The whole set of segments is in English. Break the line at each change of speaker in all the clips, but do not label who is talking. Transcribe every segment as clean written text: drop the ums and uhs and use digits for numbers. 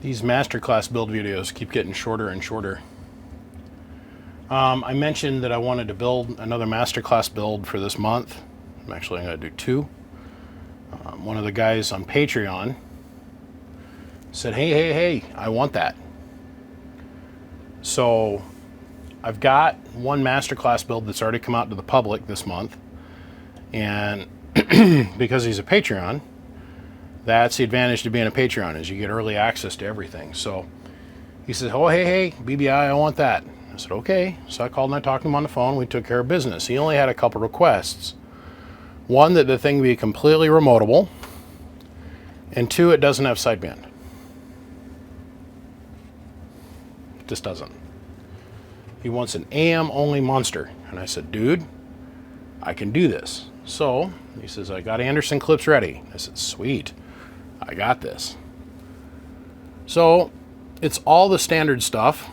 These masterclass build videos keep getting shorter and shorter. I mentioned that I wanted to build another masterclass build for this month. I'm going to do two. One of the guys on Patreon said, hey, I want that. So I've got one masterclass build that's already come out to the public this month. And because he's a Patreon, that's the advantage to being a Patreon, is you get early access to everything. So he says, oh, hey, BBI, I want that. I said, okay. So I called and I talked to him on the phone. We took care of business. He only had a couple requests. One, that the thing be completely remotable. And two, it doesn't have sideband. It just doesn't. He wants an AM only monster. And I said, dude, I can do this. So he says, I got Anderson clips ready. I said, sweet. I got this. So it's all the standard stuff,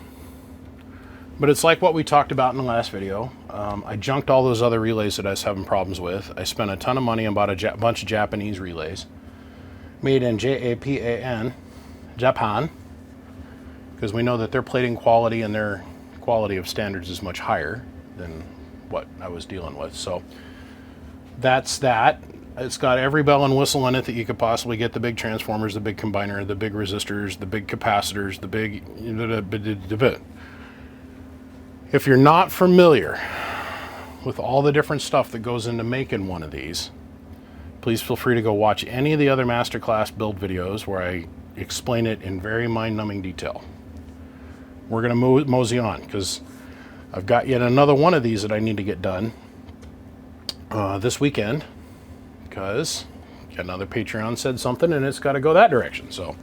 but it's like what we talked about in the last video. I junked all those other relays that I was having problems with. I spent a ton of money and bought a bunch of Japanese relays made in Japan, because we know that their plating quality and their quality of standards is much higher than what I was dealing with. So that's that. It's got every bell and whistle in it that you could possibly get: the big transformers, the big combiner, the big resistors, the big capacitors, the big... If you're not familiar with all the different stuff that goes into making one of these, please feel free to go watch any of the other masterclass build videos where I explain it in very mind-numbing detail. We're going to mosey on, because I've got yet another one of these that I need to get done this weekend, because another Patreon said something and it's got to go that direction. So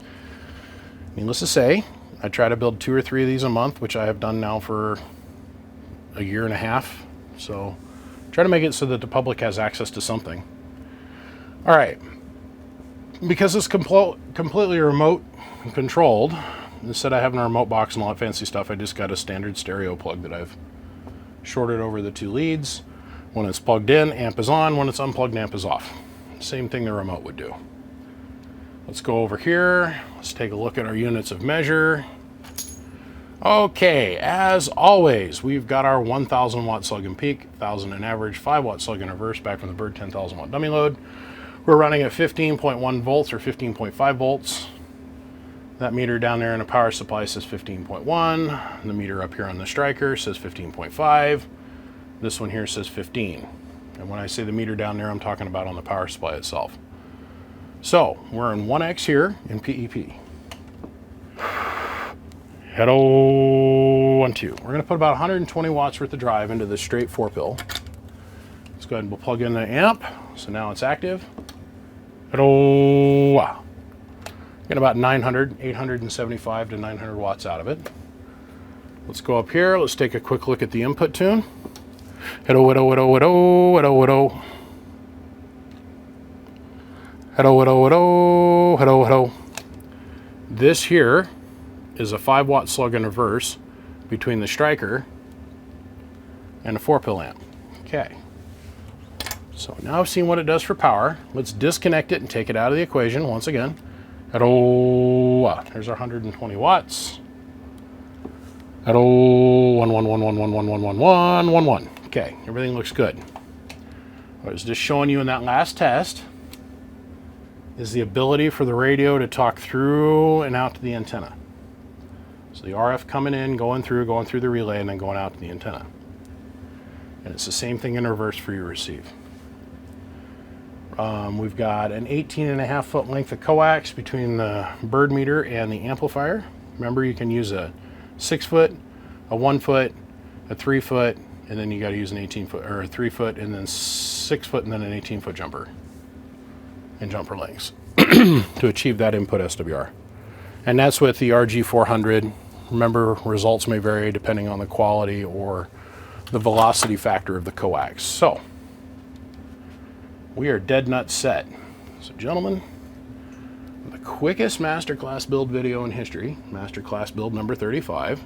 needless to say, I try to build 2 or 3 of these a month, which I have done now for a year and a half. So try to make it so that the public has access to something. All right, because it's completely remote controlled, instead of having a remote box and all that fancy stuff, I just got a standard stereo plug that I've shorted over the 2 leads. When it's plugged in, amp is on. When it's unplugged, amp is off. Same thing the remote would do. Let's go over here. Let's take a look at our units of measure. Okay, as always, we've got our 1,000 watt slug and peak, 1,000 in average, 5 watt slug and reverse, back from the Bird 10,000 watt dummy load. We're running at 15.1 volts or 15.5 volts. That meter down there in the power supply says 15.1. The meter up here on the Striker says 15.5. This one here says 15. And when I say the meter down there, I'm talking about on the power supply itself. So we're in 1X here in PEP. Hello, 1, 2. We're going to put about 120 watts worth of drive into this straight 4-pill. Let's go ahead and we'll plug in the amp. So now it's active. Hello. Get about 875 to 900 watts out of it. Let's go up here. Let's take a quick look at the input tune. Hello, hello, hello, hello, hello, hello. Hello, hello, hello, hello, hello. This here is a 5 watt slug and reverse between the Striker and a 4-pill amp. Okay. So now I've seen what it does for power. Let's disconnect it and take it out of the equation once again. At there's our 120 watts. At 1. Okay, everything looks good. I was just showing you in that last test is the ability for the radio to talk through and out to the antenna. So the RF coming in, going through the relay, and then going out to the antenna. And it's the same thing in reverse for your receive. We've got an 18.5 foot length of coax between the bird meter and the amplifier. Remember, you can use a 6 foot, a 1 foot, a 3 foot, and then you got to use an 18 foot, or a 3 foot, and then 6 foot, and then an 18 foot jumper and jumper lengths to achieve that input SWR. And that's with the RG400. Remember, results may vary depending on the quality or the velocity factor of the coax. So we are dead nut set. So gentlemen, the quickest masterclass build video in history, masterclass build number 35.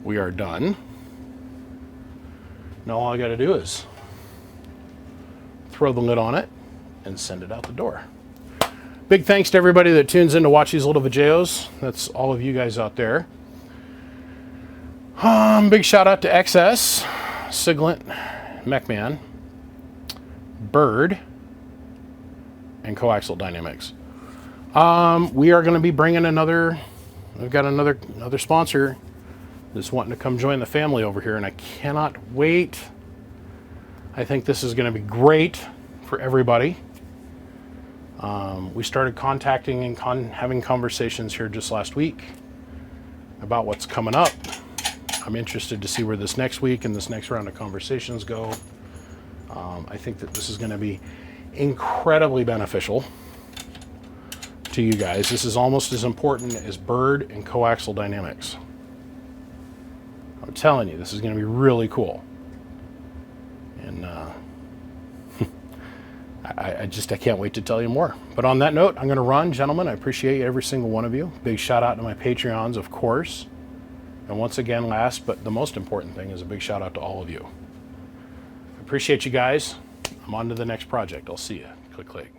We are done. Now all I got to do is throw the lid on it and send it out the door. Big thanks to everybody that tunes in to watch these little videos. That's all of you guys out there. Big shout out to XS, Siglent, MechMan, Bird, and Coaxial Dynamics. We are going to be bringing we've got another sponsor that's wanting to come join the family over here, and I cannot wait. I think this is going to be great for everybody. We started contacting and having conversations here just last week about what's coming up. I'm interested to see where this next week and this next round of conversations go. I think that this is going to be incredibly beneficial to you guys. This is almost as important as Bird and Coaxial Dynamics. I'm telling you, this is going to be really cool. And I can't wait to tell you more. But on that note, I'm going to run. Gentlemen, I appreciate every single one of you. Big shout out to my Patreons, of course. And once again, last but the most important thing is a big shout out to all of you. I appreciate you guys. I'm on to the next project. I'll see you. Click, click.